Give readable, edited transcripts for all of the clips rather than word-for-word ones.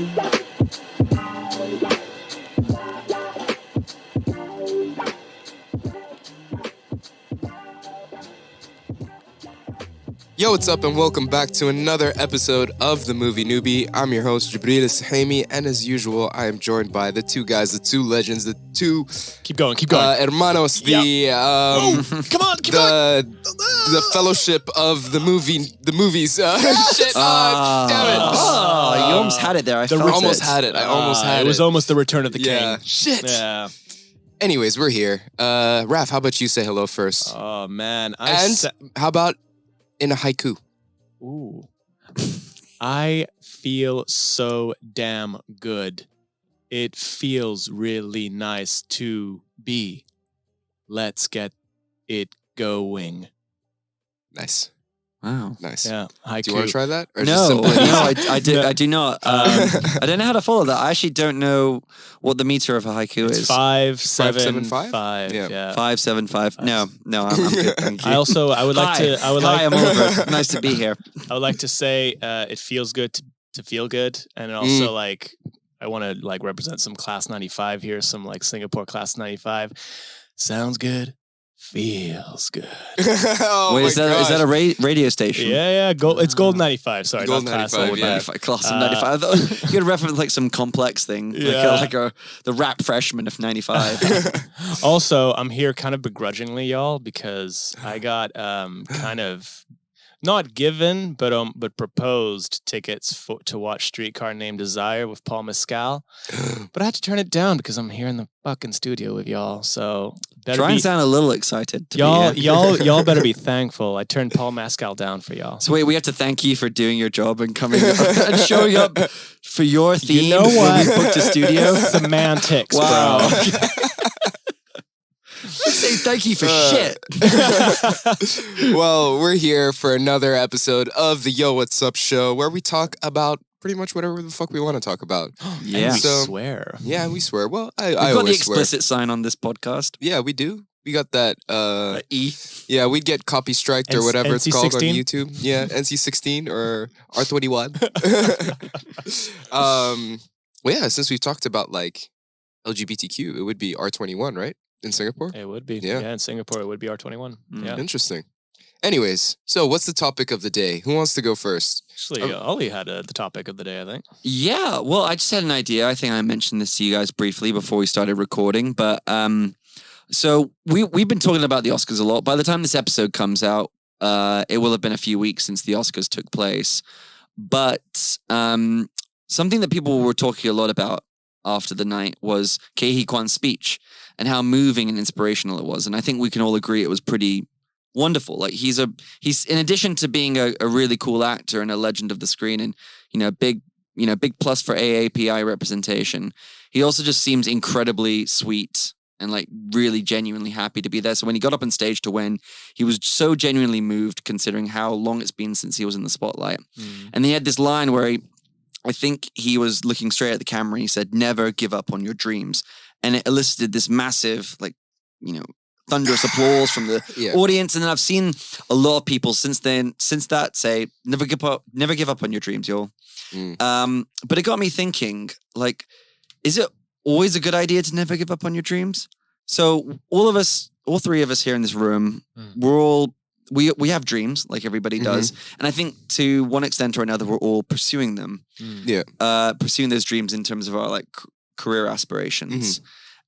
Yo, what's up, and welcome back to another episode of The Movie Newbie. I'm your host, Jibril Sahimi, and as usual, I am joined by the two guys, the two legends, the two... Keep going. Hermanos, the... Come on. The fellowship of the movies. Shit, damn it. Oh, you almost had it there. I almost had it. It was almost the return of the Yeah. king. Shit. Yeah. Anyways, we're here. Raph, how about you say hello first? Oh, man. How about in a haiku? Ooh. I feel so damn good. It feels really nice to be. Let's get it going. Nice. Wow. Nice. Yeah. Haiku. Do you want to try that? Or No, I do not. I don't know how to follow that. I actually don't know what the meter of a haiku It's is. 575. Yeah. 575. No, I'm good. Thank you. I would like to. Hi, I'm Oliver. Nice to be here. I would like to say it feels good to feel good, and also like I want to like represent some class 95 here, some like Singapore class 95. Sounds good, feels good. Wait, is that a radio station? Yeah. It's Gold 95. Sorry, Gold not class 95, 95. Class of 95. I thought you could reference like some complex thing, Yeah. the rap freshman of 95. Also, I'm here kind of begrudgingly, y'all, because I got kind of not given, but proposed tickets to watch Streetcar Named Desire with Paul Mescal. But I had to turn it down because I'm here in the fucking studio with y'all. So Try and sound a little excited. Y'all better be thankful. I turned Paul Mescal down for y'all. So wait, we have to thank you for doing your job and coming up and showing up for your theme. You know what? We booked a studio. Semantics, Wow. bro. Say thank you for shit. Well, we're here for another episode of the Yo What's Up show, where we talk about pretty much whatever the fuck we want to talk about. Yeah. And we So- swear. Yeah, we swear. Well, I We've got the always swear. explicit sign on this podcast. Yeah, we do. We got that. E. Yeah, we'd get copy striked or whatever it's called on NC-16? YouTube. Yeah, NC-16 or R21. Well, yeah, since we've talked about like LGBTQ, it would be R21, right? In Singapore? It would be. Yeah. Yeah, in Singapore, it would be R21. Yeah. Interesting. Anyways, so what's the topic of the day? Who wants to go first? Actually, Ollie had the topic of the day, I think. Yeah, well, I just had an idea. I think I mentioned this to you guys briefly before we started recording, but so we've been talking about the Oscars a lot. By the time this episode comes out, it will have been a few weeks since the Oscars took place. But something that people were talking a lot about after the night was Quan's speech and how moving and inspirational it was. And I think we can all agree it was pretty wonderful. Like he's in addition to being a really cool actor and a legend of the screen and big plus for AAPI representation, he also just seems incredibly sweet and like really genuinely happy to be there. So when he got up on stage to win, he was so genuinely moved considering how long it's been since he was in the spotlight. And he had this line where I think he was looking straight at the camera and he said, "Never give up on your dreams." And it elicited this massive, thunderous applause from the audience. And then I've seen a lot of people since that say, never give up on your dreams, y'all. But it got me thinking, like, is it always a good idea to never give up on your dreams? So all three of us here in this room, we have dreams like everybody does. And I think to one extent or another, we're all pursuing them. Pursuing those dreams in terms of our like career aspirations.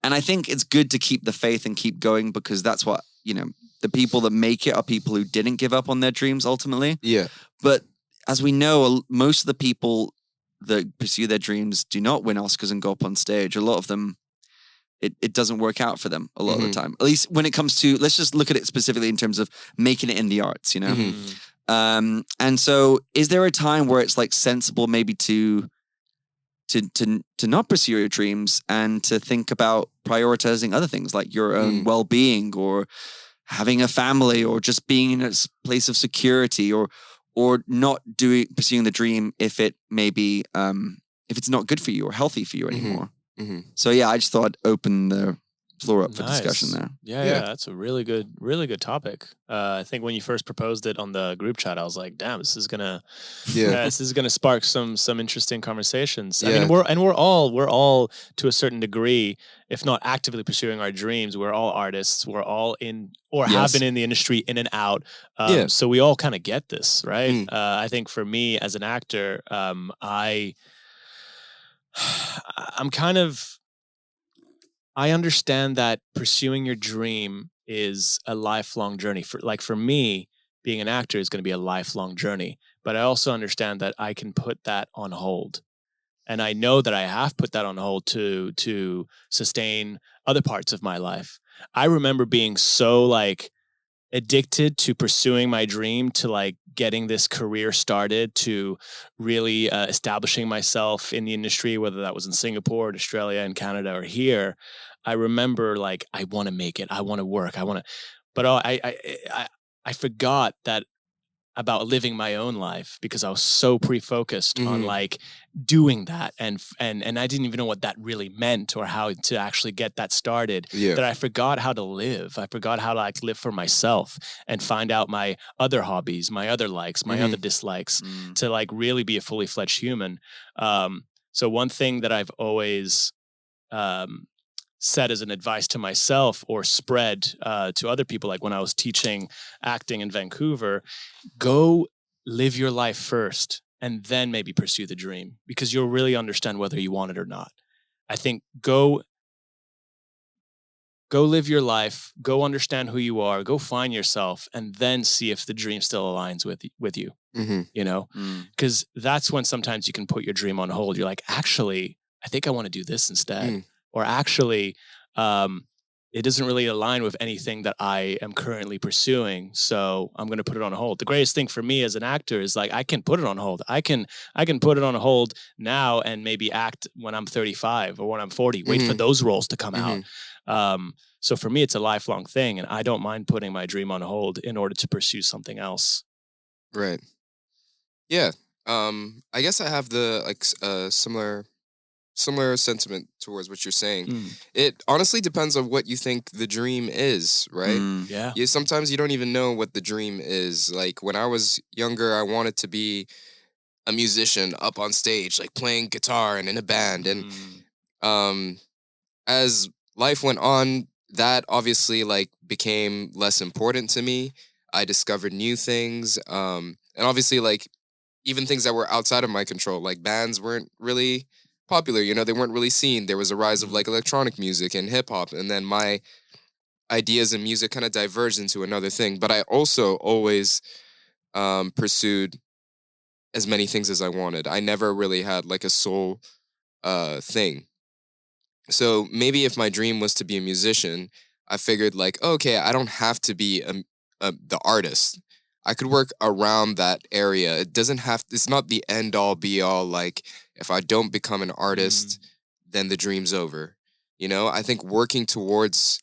And I think it's good to keep the faith and keep going because that's what, the people that make it are people who didn't give up on their dreams ultimately. Yeah. But as we know, most of the people that pursue their dreams do not win Oscars and go up on stage. A lot of them, it doesn't work out for them a lot of the time. At least when it comes to, let's just look at it specifically in terms of making it in the arts, And so is there a time where it's like sensible maybe to not pursue your dreams and to think about prioritizing other things like your own well-being or having a family or just being in a place of security or not pursuing the dream if it maybe if it's not good for you or healthy for you anymore. So yeah, I just thought I'd open the floor up for discussion there. Yeah, that's a really good topic. I think when you first proposed it on the group chat, I was like, "Damn, this is gonna spark some interesting conversations." Yeah. I mean, we're all to a certain degree, if not actively pursuing our dreams, we're all artists. We're all in or have been in the industry in and out. So we all kind of get this, right? I think for me as an actor, I understand that pursuing your dream is a lifelong journey. For me, being an actor is going to be a lifelong journey. But I also understand that I can put that on hold. And I know that I have put that on hold to sustain other parts of my life. I remember being so addicted to pursuing my dream, to getting this career started, to really establishing myself in the industry, whether that was in Singapore, or Australia, and Canada, or here. I remember I want to make it, I want to work, but I forgot that about living my own life because I was so pre-focused on doing that, and I didn't even know what that really meant or how to actually get that started. That I forgot how to live. I forgot how to live for myself and find out my other hobbies, my other likes, my other dislikes, to really be a fully fledged human. So one thing that I've always said as an advice to myself or spread to other people, like when I was teaching acting in Vancouver, go live your life first and then maybe pursue the dream, because you'll really understand whether you want it or not. I think go live your life, go understand who you are, go find yourself, and then see if the dream still aligns with you, you know? Because that's when sometimes you can put your dream on hold. You're like, actually, I think I want to do this instead. Or actually, it doesn't really align with anything that I am currently pursuing, so I'm going to put it on hold. The greatest thing for me as an actor is I can put it on hold. I can put it on hold now and maybe act when I'm 35 or when I'm 40. Wait for those roles to come out. So for me, it's a lifelong thing, and I don't mind putting my dream on hold in order to pursue something else. Right. Yeah. I guess I have the similar sentiment towards what you're saying. It honestly depends on what you think the dream is, right? Sometimes you don't even know what the dream is. Like when I was younger, I wanted to be a musician up on stage, playing guitar and in a band. And as life went on, that obviously became less important to me. I discovered new things. And obviously even things that were outside of my control, like bands weren't really popular, they weren't really seen. There was a rise of electronic music and hip hop, and then my ideas in music kind of diverged into another thing. But I also always pursued as many things as I wanted. I never really had a sole thing. So maybe if my dream was to be a musician, I figured okay, I don't have to be the artist. I could work around that area. It's not the end all be all. If I don't become an artist, then the dream's over. I think working towards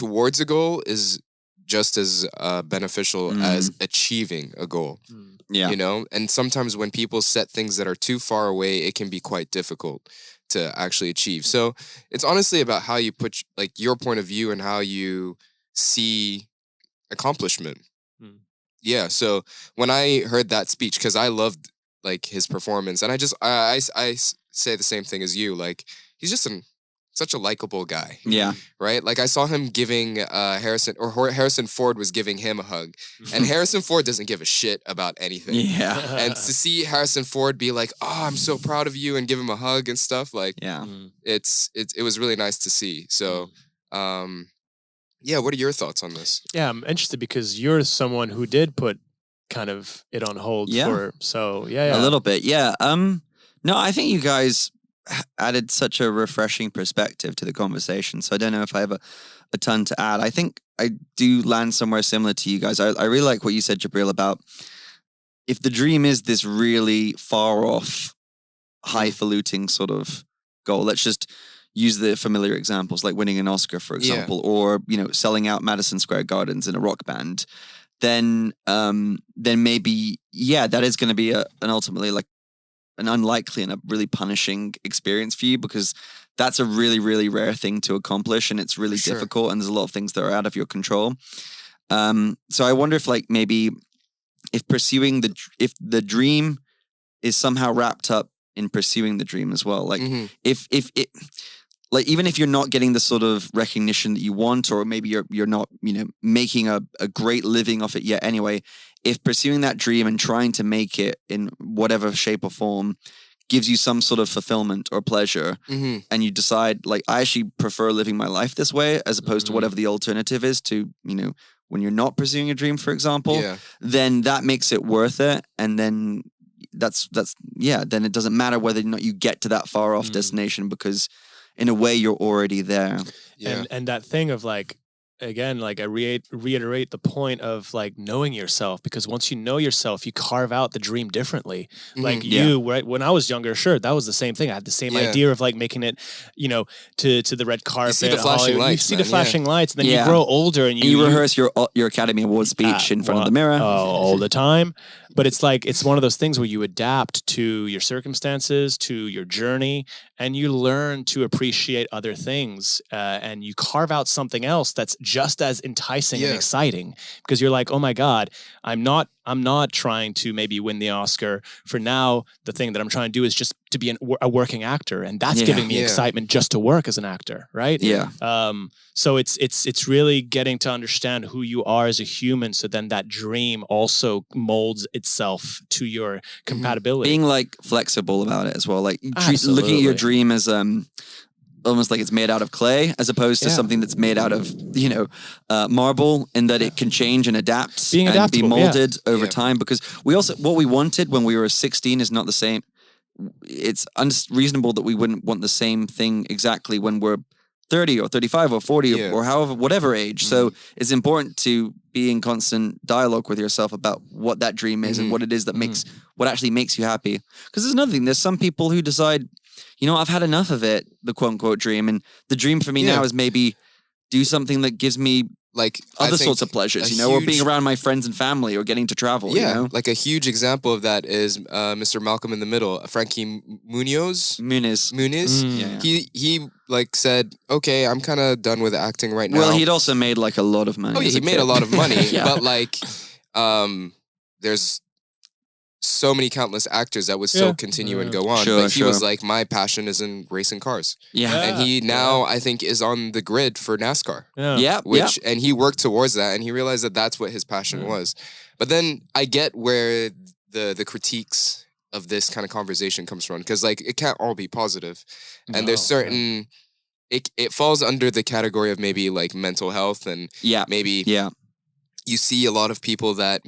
a goal is just as beneficial as achieving a goal. And sometimes when people set things that are too far away, it can be quite difficult to actually achieve. So it's honestly about how you put your point of view and how you see accomplishment. Yeah, so when I heard that speech, because I loved his performance, and I say the same thing as you. He's just such a likable guy. Yeah. Right? I saw him giving Harrison Ford was giving him a hug, and Harrison Ford doesn't give a shit about anything. Yeah. And to see Harrison Ford be like, "Oh, I'm so proud of you," and give him a hug and stuff, it was really nice to see. So, yeah, what are your thoughts on this? Yeah, I'm interested because you're someone who did put kind of it on hold a little bit. Yeah. No, I think you guys added such a refreshing perspective to the conversation. So I don't know if I have a ton to add. I think I do land somewhere similar to you guys. I really like what you said, Jabril, about if the dream is this really far off, highfalutin sort of goal. Let's just use the familiar examples like winning an Oscar, for example, or selling out Madison Square Gardens in a rock band. Then maybe that is going to be an ultimately an unlikely and a really punishing experience for you, because that's a really, really rare thing to accomplish, and it's really difficult, and there's a lot of things that are out of your control. So I wonder if like maybe if the dream is somehow wrapped up in pursuing the dream as well. Like if it, like even if you're not getting the sort of recognition that you want, or maybe you're not, making a great living off it yet anyway, if pursuing that dream and trying to make it in whatever shape or form gives you some sort of fulfillment or pleasure, and you decide like, I actually prefer living my life this way as opposed to whatever the alternative is to, when you're not pursuing a dream, for example, then that makes it worth it. And then then it doesn't matter whether or not you get to that far off destination, because in a way you're already there. Yeah. And that thing of like, again, like I reiterate the point of like knowing yourself, because once you know yourself, you carve out the dream differently. Like right, when I was younger, sure, that was the same thing. I had the same idea of like making it, to the red carpet. You see the flashing lights. You see the flashing lights, and then you grow older and you rehearse your Academy Award speech in front of the mirror all the time. But it's like, it's one of those things where you adapt to your circumstances, to your journey, and you learn to appreciate other things, and you carve out something else that's just as enticing and exciting, because you're like, oh my God, I'm not trying to maybe win the Oscar for now. The thing that I'm trying to do is just to be a working actor, and that's giving me excitement just to work as an actor, right? Yeah. So it's really getting to understand who you are as a human, so then that dream also molds itself to your compatibility. Being like flexible about it as well, like looking at your dream as almost like it's made out of clay, as opposed to something that's made out of marble, and that it can change and adapt and be molded over time. Because what we wanted when we were 16 is not the same. It's unreasonable that we wouldn't want the same thing exactly when we're 30 or 35 or 40 or however, whatever age. So it's important to be in constant dialogue with yourself about what that dream is and what it is that what actually makes you happy. Because there's another thing. There's some people who decide, I've had enough of it, the quote unquote dream. And the dream for me now is maybe do something that gives me like other sorts of pleasures, or being around my friends and family, or getting to travel. Like a huge example of that is Mr. Malcolm in the Middle, Frankie Muniz. He like said, okay, I'm kind of done with acting right now. Well, he'd also made like a lot of money. Oh yeah, he made a lot of money, but like, there's so many countless actors that would still continue and go on. But he was like, my passion is in racing cars. And he now, I think, is on the grid for NASCAR. And he worked towards that, and he realized that that's what his passion was. But then I get where the critiques of this kind of conversation comes from, because like it can't all be positive. And there's certain... It falls under the category of maybe like mental health, and maybe you see a lot of people that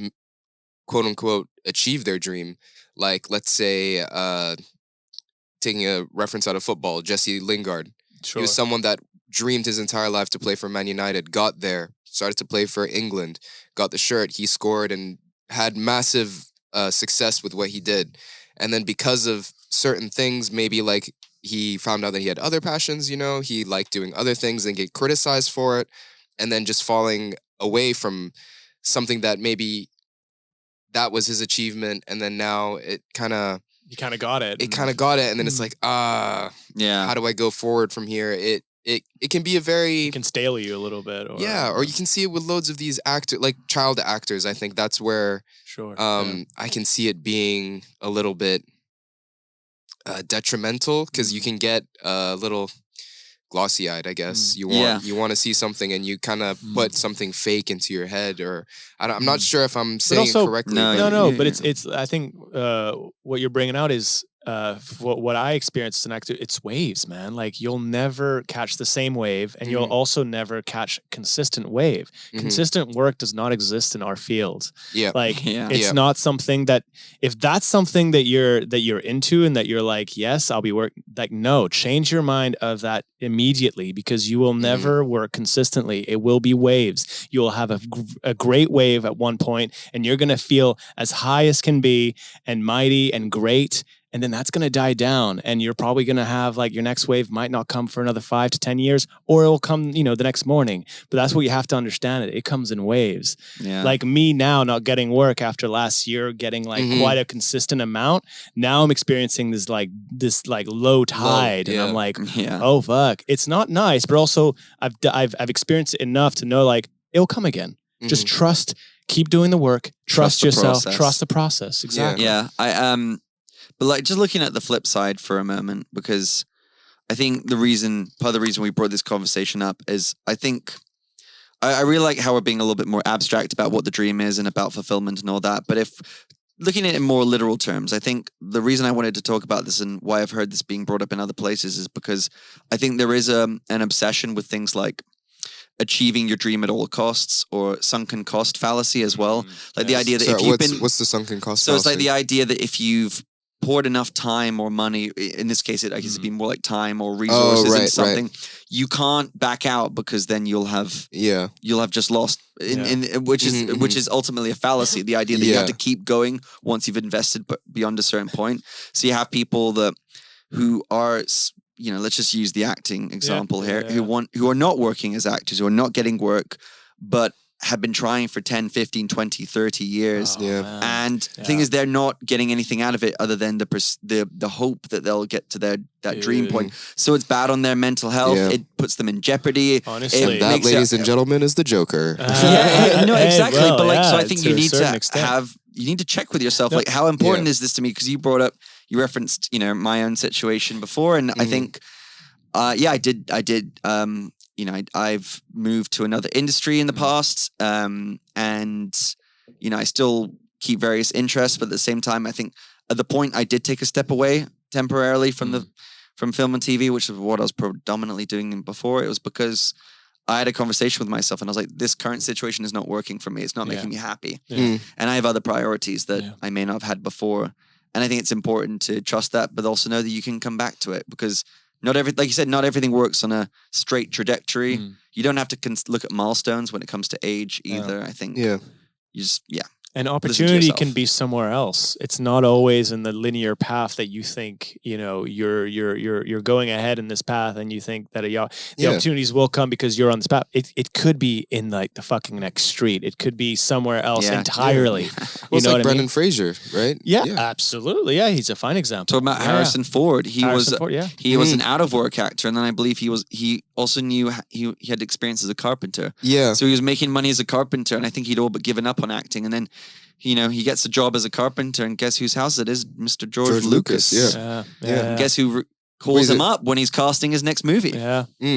quote unquote achieve their dream. Like, let's say, taking a reference out of football, Jesse Lingard. He was someone that dreamed his entire life to play for Man United, got there, started to play for England, got the shirt, he scored and had massive success with what he did. And then because of certain things, maybe like he found out that he had other passions, he liked doing other things and get criticized for it. And then just falling away from something that maybe that was his achievement, and then now it kind of... He kind of got it. It kind of got it, and then it's like, how do I go forward from here? It can be a very... It can stale you a little bit. Or you can see it with loads of these like child actors. I think that's where I can see it being a little bit detrimental, because you can get a little glossy-eyed, I guess. You want to see something, and you kind of put something fake into your head, or I'm not sure if I'm saying it correctly. But it's I think what you're bringing out is what I experienced as an actor. It's waves, man. Like, you'll never catch the same wave, and you'll also never catch consistent wave. Consistent work does not exist in our field. It's not something that, if that's something that you're into and that you're like, yes, I'll be working, like, no, change your mind of that immediately, because you will never work consistently. It will be waves. You'll have a great wave at one point, and you're going to feel as high as can be and mighty and great. and then that's going to die down, and you're probably going to have like your next wave might not come for another 5 to 10 years, or it'll come, the next morning. But that's what you have to understand. It comes in waves. Yeah. Like me now not getting work after last year, getting like quite a consistent amount. Now I'm experiencing this low tide, and I'm like, oh fuck, it's not nice. But also I've experienced it enough to know like it'll come again. Just trust. Keep doing the work. Trust yourself. Trust the process. Exactly. Yeah. But like just looking at the flip side for a moment, because I think part of the reason we brought this conversation up is I think I really like how we're being a little bit more abstract about what the dream is and about fulfillment and all that. But if looking at it in more literal terms, I think the reason I wanted to talk about this and why I've heard this being brought up in other places is because I think there is an obsession with things like achieving your dream at all costs, or sunken cost fallacy as well. Like the idea that if you've what's the sunken cost so fallacy? it's like the idea that if you've poured enough time or money, in this case, I guess it'd be more like time or resources in something, you can't back out, because then you'll have just lost, which is ultimately a fallacy. The idea that you have to keep going once you've invested beyond a certain point. So you have people who are, let's just use the acting example here, who are not working as actors, who are not getting work, but have been trying for 10, 15, 20, 30 years. And the thing is, they're not getting anything out of it other than the hope that they'll get to that dream point. So it's bad on their mental health. It puts them in jeopardy. Honestly. And that, ladies and gentlemen, is the Joker. No, exactly. Well, but so I think you need to you need to check with yourself, like, how important is this to me? Because you referenced, my own situation before. And I think, I did. I've moved to another industry in the past, and I still keep various interests, but at the same time, I think at the point I did take a step away temporarily from film and TV, which is what I was predominantly doing before. It was because I had a conversation with myself, and I was like, this current situation is not working for me. It's not making me happy, and I have other priorities that I may not have had before. And I think it's important to trust that, but also know that you can come back to it, because like you said, not everything works on a straight trajectory. You don't have to look at milestones when it comes to age either. I think, you just, And opportunity can be somewhere else. It's not always in the linear path that you think, you're going ahead in this path, and you think that the opportunities will come because you're on this path. It could be in like the fucking next street. It could be somewhere else entirely. Well, it's like Brendan Fraser, right? Yeah, absolutely. Yeah, he's a fine example. Talking about Harrison Ford, he was an out of work actor, and then I believe he also knew he had experience as a carpenter. Yeah, so he was making money as a carpenter, and I think he'd all but given up on acting, and then he gets a job as a carpenter, and guess whose house it is? Mr. George Lucas. Guess who calls him up when he's casting his next movie?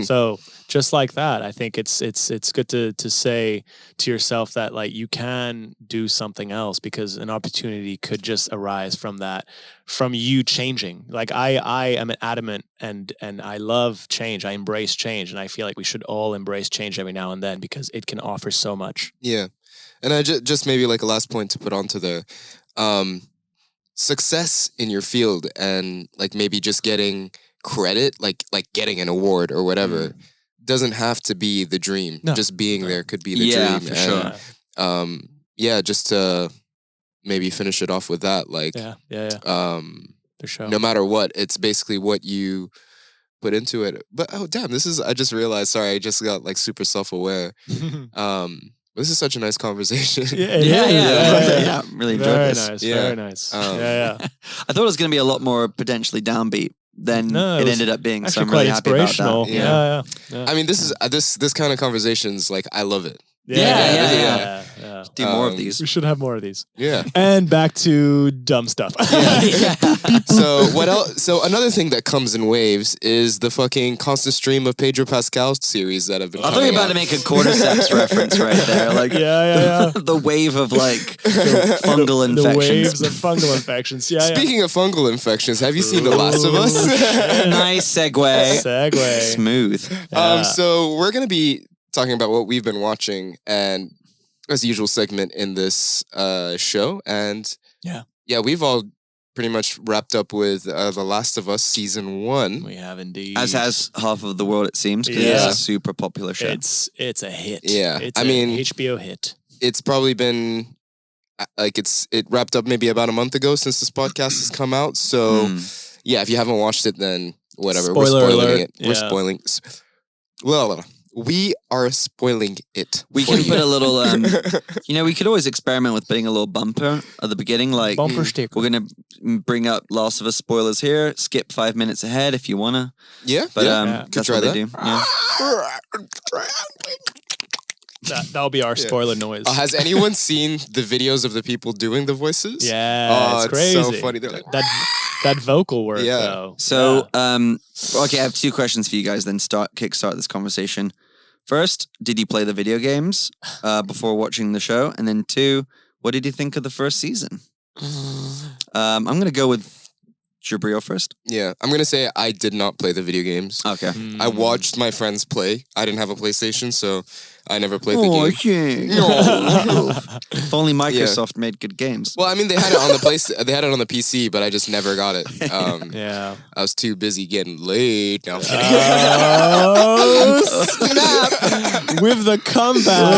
So just like that, I think it's good to say to yourself that like you can do something else, because an opportunity could just arise from that, from you changing. Like I am adamant and I love change. I embrace change, and I feel like we should all embrace change every now and then, because it can offer so much. Yeah. And I just maybe like a last point to put onto the success in your field, and like maybe just getting credit, like getting an award or whatever, doesn't have to be the dream. No. Just being there could be the dream. For sure. Just to maybe finish it off with that, like, for sure. No matter what, it's basically what you put into it. But I just realized, sorry, I just got like super self-aware. This is such a nice conversation. Yeah. Really enjoyed this. Nice, Very nice. I thought it was going to be a lot more potentially downbeat than it ended up being. So I'm really happy about that. Yeah. I mean, this is this kind of conversations. Like, I love it. Yeah. Do more of these. We should have more of these. Yeah. And back to dumb stuff. So what else? So another thing that comes in waves is the fucking constant stream of Pedro Pascal series that have been. I thought you were about to make a cordyceps reference right there, like the wave of like fungal infections. The waves of fungal infections. Speaking of fungal infections, have you seen The Last of Us? Nice segue. Smooth. So we're gonna be talking about what we've been watching, and as the usual segment in this show, and we've all pretty much wrapped up with The Last of Us season 1. We have indeed, as has half of the world, it seems, because it's a super popular show. It's a hit. Yeah, it's an HBO hit. It's probably been, like it wrapped up maybe about a month ago since this podcast has come out. So yeah, if you haven't watched it, then whatever. Spoiler we're spoiling alert. it. Yeah. We're spoiling. Well, we are spoiling it. We can put a little, we could always experiment with putting a little bumper at the beginning. Like, Bumper sticker. we're going to bring up Last of Us spoilers here. Skip 5 minutes ahead if you want to. Yeah, But Could that's try what that. they do. Yeah. That'll be our spoiler noise. Has anyone seen the videos of the people doing the voices? Yeah, it's crazy. So funny. They're like, that vocal work, Yeah. though. So, okay, I have 2 questions for you guys. Then kickstart this conversation. First, did you play the video games before watching the show? And then 2, what did you think of the first season? I'm going to go with Jabril first. Yeah, I'm gonna say I did not play the video games. Okay. I watched my friends play. I didn't have a PlayStation, so I never played the game. If only Microsoft made good games. Well, I mean, they had it on the They had it on the PC, but I just never got it. Yeah. I was too busy getting laid. No, I'm kidding. Oh, snap! With the comeback.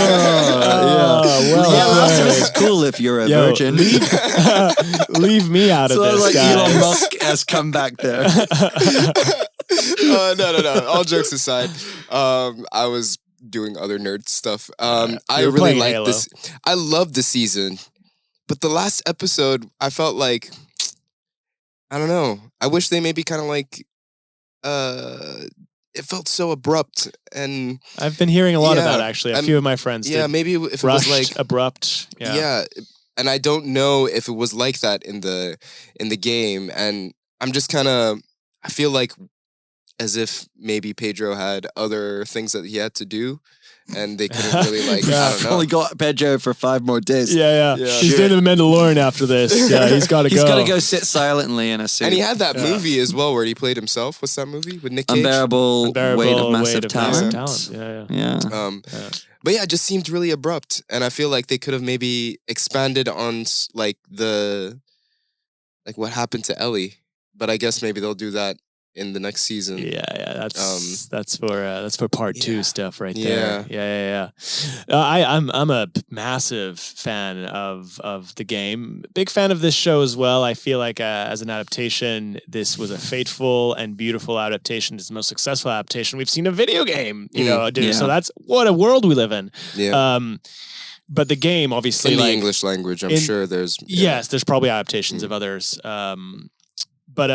Last of Us is cool if you're a virgin. Leave me out of this, like guys. Elon Musk has come back there. No. All jokes aside, I was doing other nerd stuff. I You were really playing liked Halo. this. I loved the season, but the last episode, I felt like, I don't know. I wish they maybe kind of like, it felt so abrupt, and I've been hearing a lot of that, actually. A few of my friends did. maybe if it Rushed, was like abrupt. Yeah. and I don't know if it was like that in the game, and I'm just kind of, I feel like as if maybe Pedro had other things that he had to do, and they couldn't really like, I don't know. Only got Pedro for 5 more days. Yeah. He's doing the Mandalorian after this. Yeah, he's got to go. He's got to go sit silently in a suit. And he had that movie as well where he played himself. What's that movie with Nick Cage? Unbearable Weight of Massive Talent. Yeah. But yeah, it just seemed really abrupt, and I feel like they could have maybe expanded on like what happened to Ellie. But I guess maybe they'll do that in the next season. Yeah. That's for part 2 stuff right Yeah. there. Yeah. I'm a massive fan of the game. Big fan of this show as well. I feel like as an adaptation, this was a faithful and beautiful adaptation. It's the most successful adaptation we've seen a video game. So that's what a world we live in. Yeah. But the game, obviously, in the English language, I'm sure there's. Yes, there's probably adaptations of others. But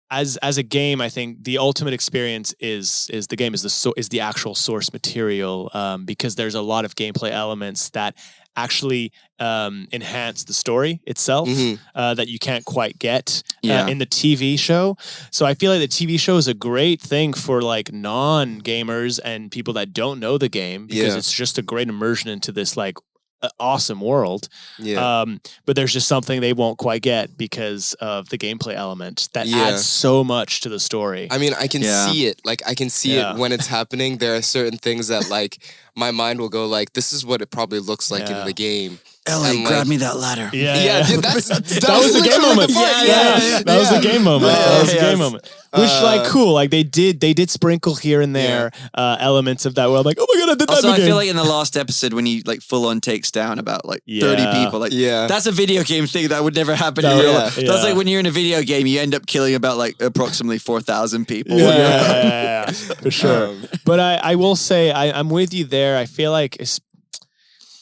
as a game, I think the ultimate experience is the game is the actual source material, because there's a lot of gameplay elements that actually enhance the story itself that you can't quite get in the TV show. So I feel like the TV show is a great thing for like non-gamers and people that don't know the game, because it's just a great immersion into this like awesome world. But there's just something they won't quite get because of the gameplay element that adds so much to the story. I mean, I can see it. Like, I can see it when it's happening. There are certain things that, like, my mind will go, like, this is what it probably looks like in the game. Ellie, grab me that ladder. Yeah, dude, that was the game moment. That was the game moment. That was the game moment. Which, like, cool. Like, they did sprinkle here and there elements of that world. Like, oh my god, I did that. Also, in the I game. feel like in the last episode when he like full on takes down about like 30 people, like that's a video game thing that would never happen in real life. That's like when you're in a video game, you end up killing about like approximately 4,000 people. Yeah, for sure. But I will say I'm with you there. I feel like,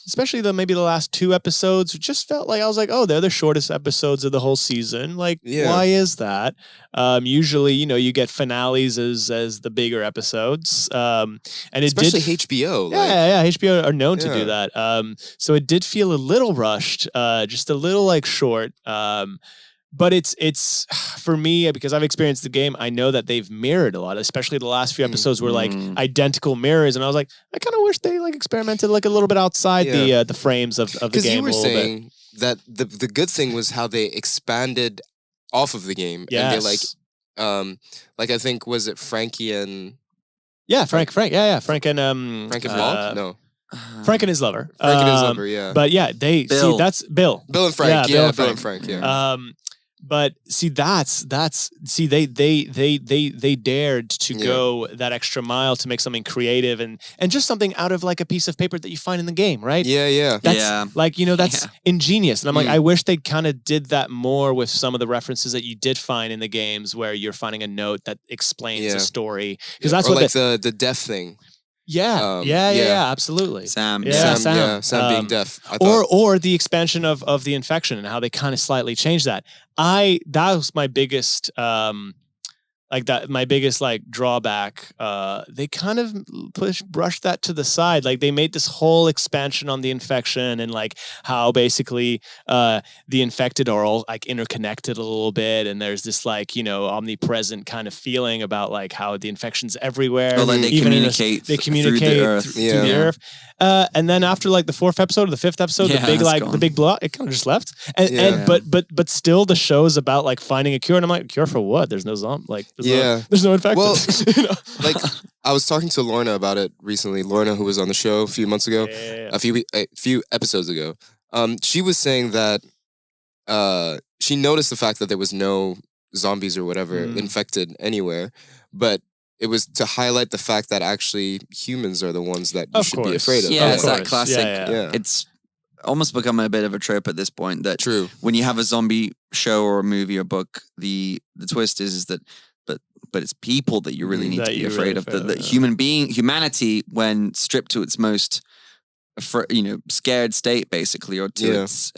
especially maybe the last 2 episodes, just felt like I was like, oh, they're the shortest episodes of the whole season. Like, why is that? Usually, you get finales as the bigger episodes, and especially HBO. HBO are known to do that. So it did feel a little rushed, just a little like short. But it's for me, because I've experienced the game, I know that they've mirrored a lot, especially the last few episodes were like identical mirrors, and I was like, I kind of wish they like experimented like a little bit outside the frames of the game. Because you were saying that the good thing was how they expanded off of the game, and they like I think, was it Frankie and Frank and Frank and Paul? No. Frank and his lover. Frank and his lover, yeah. But yeah, Bill. that's Bill. Bill and Frank, Bill and Frank, yeah. But see, they dared to go that extra mile to make something creative and just something out of like a piece of paper that you find in the game, right? Yeah. That's like, that's ingenious. And I'm like, I wish they kind of did that more with some of the references that you did find in the games where you're finding a note that explains a story. Because that's or what like the deaf thing. Yeah, absolutely. Sam being deaf. Or the expansion of the infection and how they kind of slightly changed that. That was my biggest my biggest drawback. They kind of brushed that to the side. Like they made this whole expansion on the infection and like how basically the infected are all like interconnected a little bit, and there's this omnipresent kind of feeling about like how the infection's everywhere. Well, like they communicate through the earth. Through the earth. And then after like the 4th episode or the 5th episode, the big blowout, it kind of just left. But still the show's about like finding a cure, and I'm like, cure for what? There's no zombie. There's no infected. Well, like I was talking to Lorna about it recently. Lorna, who was on the show a few months ago, a few episodes ago. She was saying that she noticed the fact that there was no zombies or whatever infected anywhere, but it was to highlight the fact that actually humans are the ones that you should be afraid of. Yeah, it's that classic. Yeah. It's almost become a bit of a trope at this point that when you have a zombie show or a movie or book, the twist is that but it's people that you really need to be afraid of. The humanity, when stripped to its most scared state, basically, or to its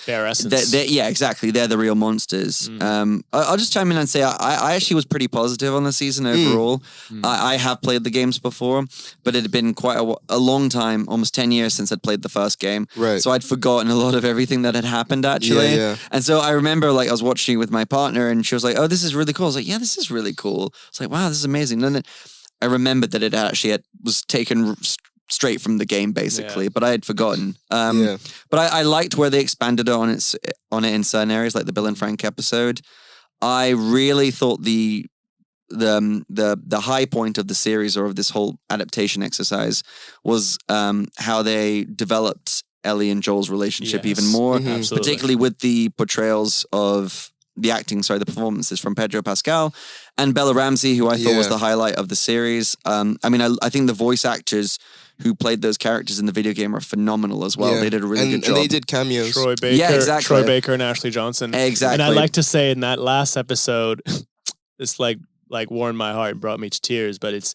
bare essence. Exactly. They're the real monsters. I'll just chime in and say I actually was pretty positive on the season overall. I have played the games before, but it had been quite a long time, almost 10 years since I'd played the first game. Right. So I'd forgotten a lot of everything that had happened, actually. Yeah. And so I remember like I was watching it with my partner and she was like, oh, this is really cool. I was like, yeah, this is really cool. I was like, wow, this is amazing. And then I remembered that it actually was taken straight from the game, basically, but I had forgotten. But I liked where they expanded on it in certain areas, like the Bill and Frank episode. I really thought the high point of the series or of this whole adaptation exercise was how they developed Ellie and Joel's relationship even more, particularly with the portrayals of the performances from Pedro Pascal and Bella Ramsey, who I thought was the highlight of the series. I think the voice actors who played those characters in the video game are phenomenal as well. They did a really good job. And they did cameos. Troy Baker and Ashley Johnson. Exactly. And I'd like to say in that last episode, it's like warmed my heart and brought me to tears, but it's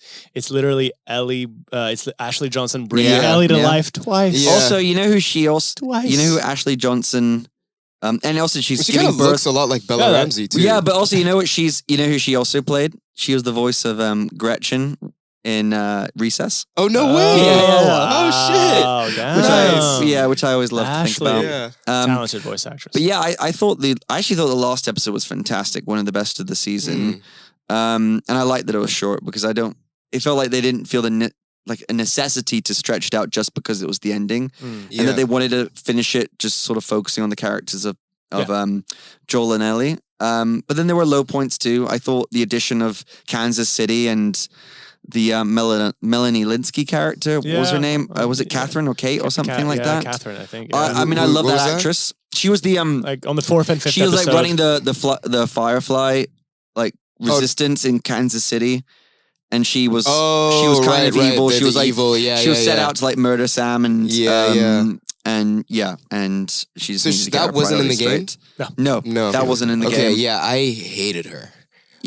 literally Ellie, it's Ashley Johnson bringing Ellie to life twice. Yeah. Also, you know who Ashley Johnson... and also she kind of looks a lot like Bella Ramsey too. Yeah, but also you know who she also played? She was the voice of Gretchen in Recess. Oh no way! Oh shit! Nice. Which I always love to think about. Yeah. Talented voice actress. But yeah, I actually thought the last episode was fantastic, one of the best of the season. And I liked that it was short because it felt like they didn't feel a necessity to stretch it out just because it was the ending, and that they wanted to finish it just sort of focusing on the characters of Joel and Ellie. But then there were low points too. I thought the addition of Kansas City and the Melanie Linsky character, what was her name? Was it Catherine or Kate or something like that? Catherine, I think. I love that actress. She was the like on the 4th and 5th she was episode. like running the Firefly resistance in Kansas City. And she was kind of evil. She was like evil. She was set out to like murder Sam and and she's so that wasn't in the game. No, that wasn't in the game. Okay, yeah, I hated her.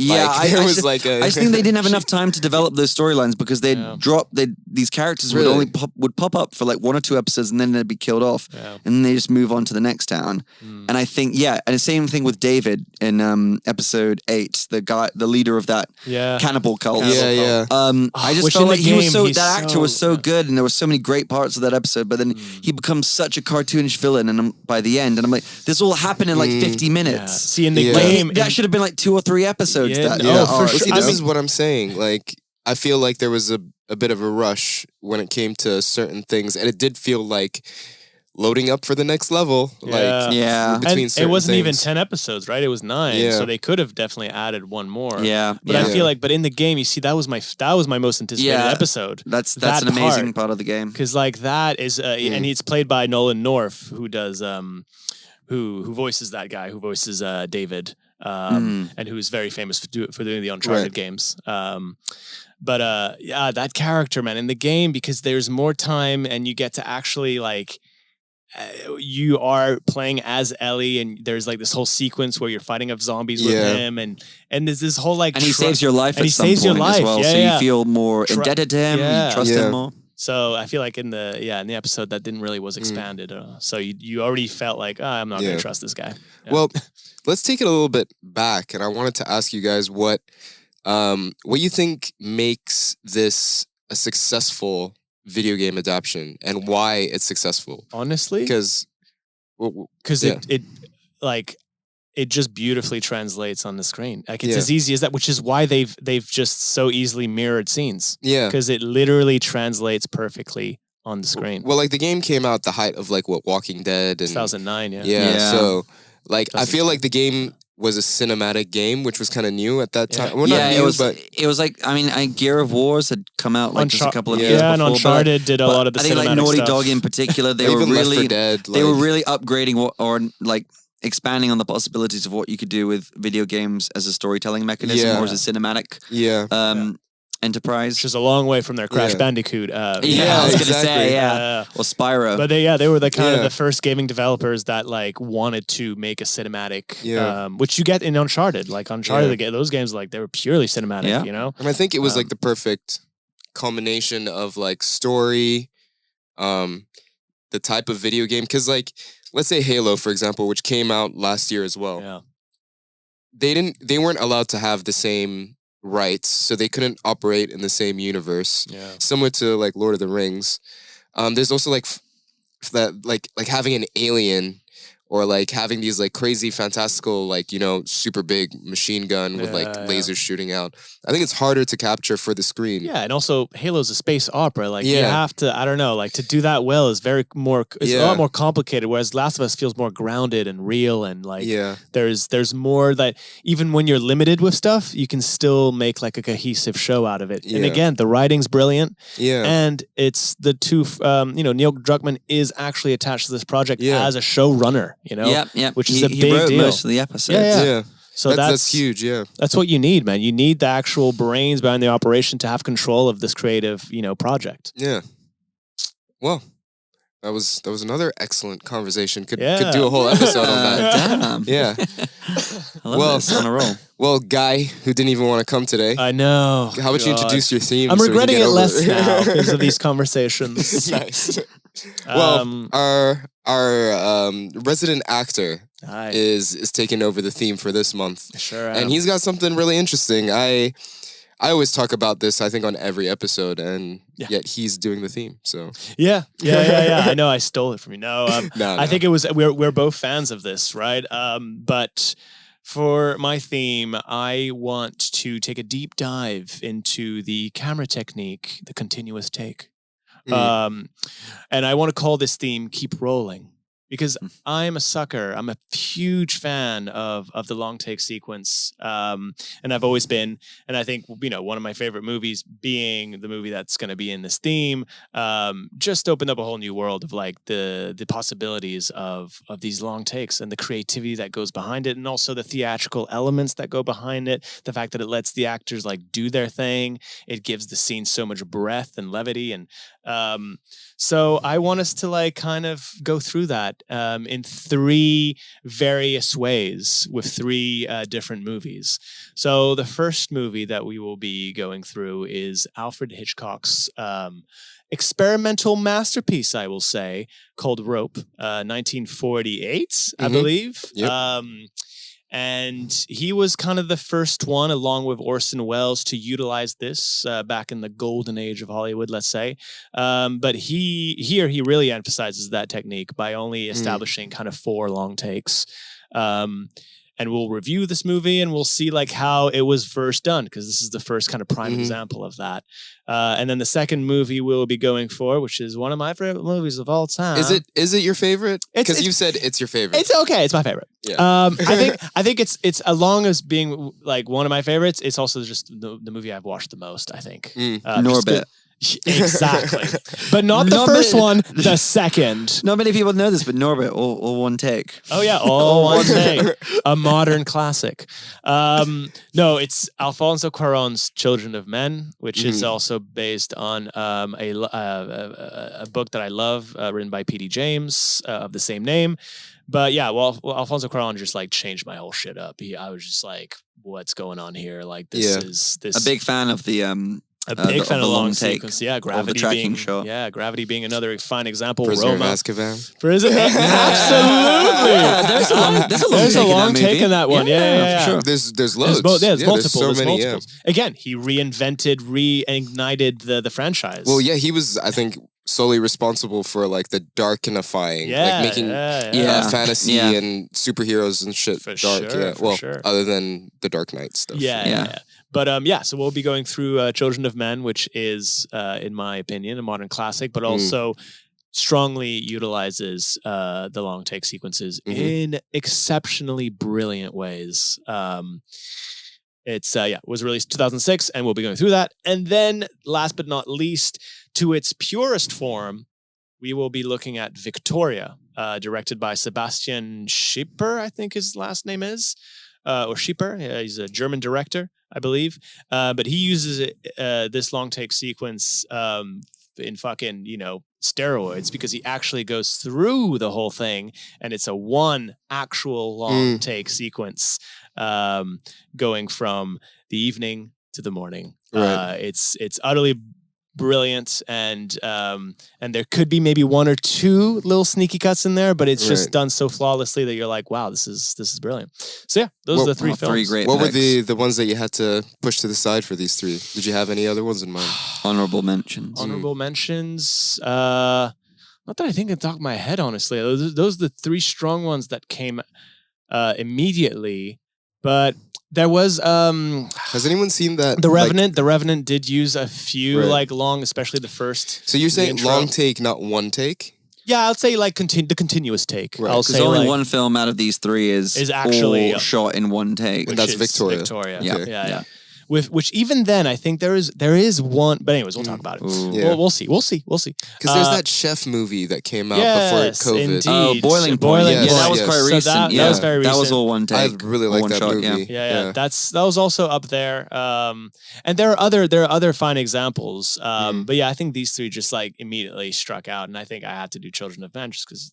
Yeah, I just think they didn't have enough time to develop those storylines because these characters would pop up for like 1 or 2 episodes and then they'd be killed off, and then they just move on to the next town. And I think and the same thing with David in episode 8, the leader of that cannibal cult. I just felt like that actor was so good, and there were so many great parts of that episode, but then he becomes such a cartoonish villain, and by the end, and I'm like, this all happened in like 50 minutes. See, in the game, that should have been like 2 or 3 episodes. For sure. This is what I'm saying. Like, I feel like there was a bit of a rush when it came to certain things, and it did feel like loading up for the next level. Between certain it wasn't things. even 10 episodes, right? It was 9, so they could have definitely added one more. But I feel like, in the game, you see, that was my most anticipated episode. That's an amazing part of the game because like that is, and it's played by Nolan North, who does who voices that guy, who voices David, and who's very famous for doing the Uncharted games. Yeah, that character, man, in the game, because there's more time and you get to actually like. You are playing as Ellie, and there's like this whole sequence where you're fighting off zombies with him, and there's this whole like, and he saves your life and at some point as well, so you feel more indebted to him, you trust him more. So I feel like in the episode that didn't really was expanded, so you already felt like I'm not going to trust this guy. Yeah. Well, let's take it a little bit back, and I wanted to ask you guys what you think makes this a successful video game adaptation and why it's successful. Honestly, because it just beautifully translates on the screen. Like it's as easy as that, which is why they've just so easily mirrored scenes. Yeah, because it literally translates perfectly on the screen. Well, like the game came out at the height of like Walking Dead and 2009. Yeah. So like I feel like the game was a cinematic game, which was kind of new at that time. Well, not new, it was like, I mean, Gear of Wars had come out like just a couple of years before. Yeah, and Uncharted did a lot of the cinematic stuff. I think like Naughty Dog in particular, they were really upgrading or like expanding on the possibilities of what you could do with video games as a storytelling mechanism or as a cinematic enterprise. Which is a long way from their Crash Bandicoot. I was going to say, or Spyro. But they were the kind of the first gaming developers that like wanted to make a cinematic, which you get in Uncharted. Like Uncharted, those games, like they were purely cinematic, you know? And I think it was like the perfect culmination of like story, the type of video game. Because like, let's say Halo, for example, which came out last year as well. Yeah. They weren't allowed to have the same rights, so they couldn't operate in the same universe. Similar to like Lord of the Rings. There's also like that like having an alien or like having these like crazy fantastical like, you know, super big machine gun with like lasers shooting out. I think it's harder to capture for the screen. Yeah, and also Halo's a space opera. Like you have to, I don't know, like to do that well is it's a lot more complicated, whereas Last of Us feels more grounded and real, and like there's more that even when you're limited with stuff, you can still make like a cohesive show out of it. And again, the writing's brilliant. And it's the two Neil Druckmann is actually attached to this project as a showrunner. You know, which is a big wrote deal. Most of the episodes. So that's huge. That's what you need, man. You need the actual brains behind the operation to have control of this creative, project. Yeah. Well, that was another excellent conversation. Could do a whole episode on that. Damn. Yeah. I love this. On a roll. Well, Guy, who didn't even want to come today. I know. How about you introduce your theme? I'm regretting it less now because of these conversations. Nice. Well, our resident actor is taking over the theme for this month. Sure. And he's got something really interesting. I always talk about this, I think, on every episode, and yet he's doing the theme. So yeah. I know I stole it from you. No, no. I think it was we're both fans of this, right? But for my theme, I want to take a deep dive into the camera technique, the continuous take. And I want to call this theme "Keep Rolling." Because I'm a sucker. I'm a huge fan of the long take sequence. And I've always been. And I think, one of my favorite movies being the movie that's going to be in this theme, just opened up a whole new world of like the possibilities of these long takes and the creativity that goes behind it. And also the theatrical elements that go behind it. The fact that it lets the actors like do their thing. It gives the scene so much breadth and levity. And so I want us to like kind of go through that in three various ways with three different movies. So the first movie that we will be going through is Alfred Hitchcock's experimental masterpiece, I will say, called Rope, 1948, I believe. Yep. And he was kind of the first one, along with Orson Welles, to utilize this back in the golden age of Hollywood, let's say. But he really emphasizes that technique by only establishing kind of 4 long takes. And we'll review this movie and we'll see like how it was first done, because this is the first kind of prime example of that. And then the second movie we'll be going for, which is one of my favorite movies of all time. Is it your favorite? Because you said it's your favorite. It's okay. It's my favorite. Yeah. I think it's along as being like one of my favorites. It's also just the movie I've watched the most, I think. Norbit. Exactly. But not the first one, the second. Not many people know this, but Norbert, all one take. Oh yeah, all one take. A modern classic. No, it's Alfonso Cuaron's Children of Men, which is also based on a book that I love, written by P.D. James of the same name. But yeah, well, Alfonso Cuaron just like changed my whole shit up. I was just like, what's going on here? Like this is this a big fan of the a big fan of the long take sequence. Yeah, Gravity the tracking being shot. Yeah, Gravity being another fine example. Prisoner of Roma. Azkaban. Absolutely. There's a long take in that one. Yeah, for sure. There's loads. There's multiple. There's so There's many. multiples. Again, he reignited the franchise. Well, yeah, he was, I think, solely responsible for like the darkenifying, like making fantasy and superheroes and shit For dark. sure, Yeah, for well, sure. other than the Dark Knight stuff. Yeah. But so we'll be going through Children of Men, which is, in my opinion, a modern classic, but also strongly utilizes the long take sequences in exceptionally brilliant ways. It was released 2006, and we'll be going through that. And then, last but not least, to its purest form, we will be looking at Victoria, directed by Sebastian Schipper, I think his last name is, or Schipper. He's a German director, I believe. But he uses this long take sequence in fucking, steroids, because he actually goes through the whole thing, and it's a one actual long take sequence, going from the evening to the morning. Right. It's utterly brilliant, and there could be maybe one or two little sneaky cuts in there, but it's just done so flawlessly that you're like, wow, this is brilliant. So yeah, those are the three films. Three great What were picks. the ones that you had to push to the side for these three? Did you have any other ones in mind? Honorable mentions. Honorable mentions. Not that I think on top of my head, honestly. Those are the three strong ones that came immediately. But there was Has anyone seen that? The Revenant. The Revenant did use a few like long, especially the first. So you're saying intro. long take, not one take? Yeah, I'd say like the continuous take. Right. I'll Because say only like, one film out of these three is actually all shot in one take. And that's is Victoria. Yeah. Okay. Yeah. With which even then I think there is one, but anyways, we'll talk about it. Yeah. We'll see. Because there's that chef movie that came out before COVID. Indeed. Oh, Boiling Point. Yes, Yeah, that was yes. quite So recent. that was very That was recent. all one take. I really like one that shot, movie. Yeah. That was also up there. And there are other fine examples. But yeah, I think these three just like immediately struck out, and I think I had to do Children of Men just because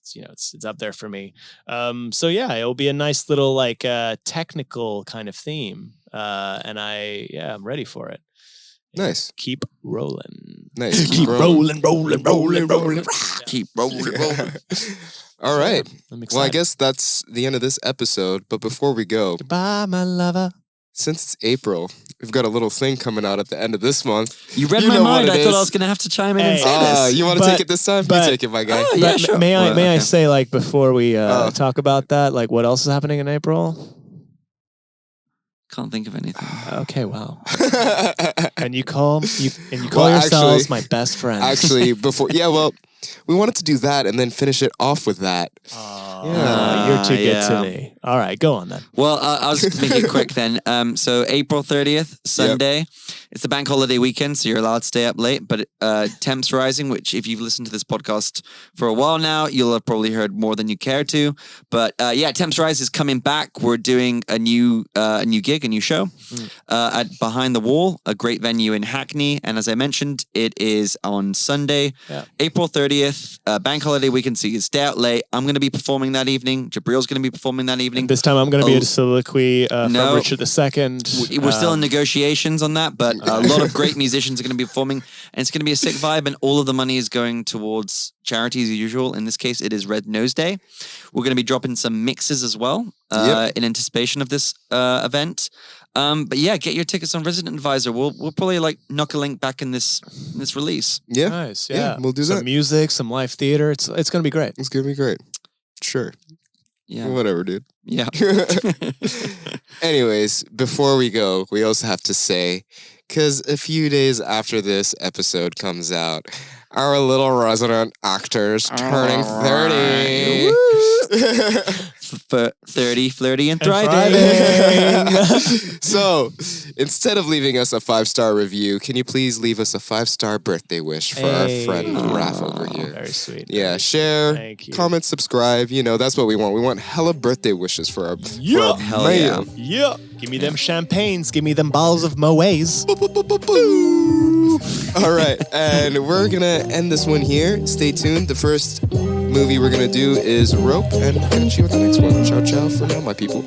it's up there for me. So yeah, it'll be a nice little like technical kind of theme. And I'm ready for it. Nice. Keep rolling. Nice. Keep rolling. Keep rolling. All right. I'm excited. Well, I guess that's the end of this episode. But before we go, Goodbye, my lover. since it's April, we've got a little thing coming out at the end of this month. You read You my know mind. what it I thought I is. was going to have to chime in and say this. You want to But- take it this time? but- you take it, my guy. Oh, yeah, But sure. may I Okay. say, like, before we talk about that, like, what else is happening in April? Can't think of anything. Okay, wow. And you call Well, yourselves actually- my best friends. Actually, we wanted to do that and then finish it off with that. You're too good yeah. to me. All right, go on then. Well, I'll just make it quick then. So April 30th, Sunday. It's the bank holiday weekend, so you're allowed to stay up late. But Temps Rising, which if you've listened to this podcast for a while now, you'll have probably heard more than you care to. But Temps Rise is coming back. We're doing a new gig, a new show at Behind the Wall, a great venue in Hackney. And as I mentioned, it is on Sunday, April 30th, bank holiday weekend. So you can stay out late. I'm going to be performing that evening. Jabriel's going to be performing that evening. This time I'm going to be a soliloquy from No. Richard II. We're still in negotiations on that, but a lot of great musicians are going to be performing, and it's going to be a sick vibe, and all of the money is going towards charities as usual. In this case, it is Red Nose Day. We're going to be dropping some mixes as well in anticipation of this event. But yeah, get your tickets on Resident Advisor. We'll probably like knock a link back in this release. Yeah. Nice, Yeah, we'll do some that. music, some live theater. It's going to be great. It's going to be great. Sure. Yeah. Whatever, dude. Yeah. Anyways, before we go, we also have to say, because a few days after this episode comes out, our little resident actor's turning 30. 30, flirty, and thriving. So, instead of leaving us a 5-star review, can you please leave us a 5-star birthday wish for our friend Raph over here? Very sweet. Yeah, share, comment, subscribe. You know, that's what we want. We want hella birthday wishes for our Hell yeah. Yeah. Give me them champagnes. Give me them bottles of Moë's. All right, and we're gonna end this one here. Stay tuned. The first movie we're gonna do is Rope, and catch you with the next one. Ciao, ciao for now, my people.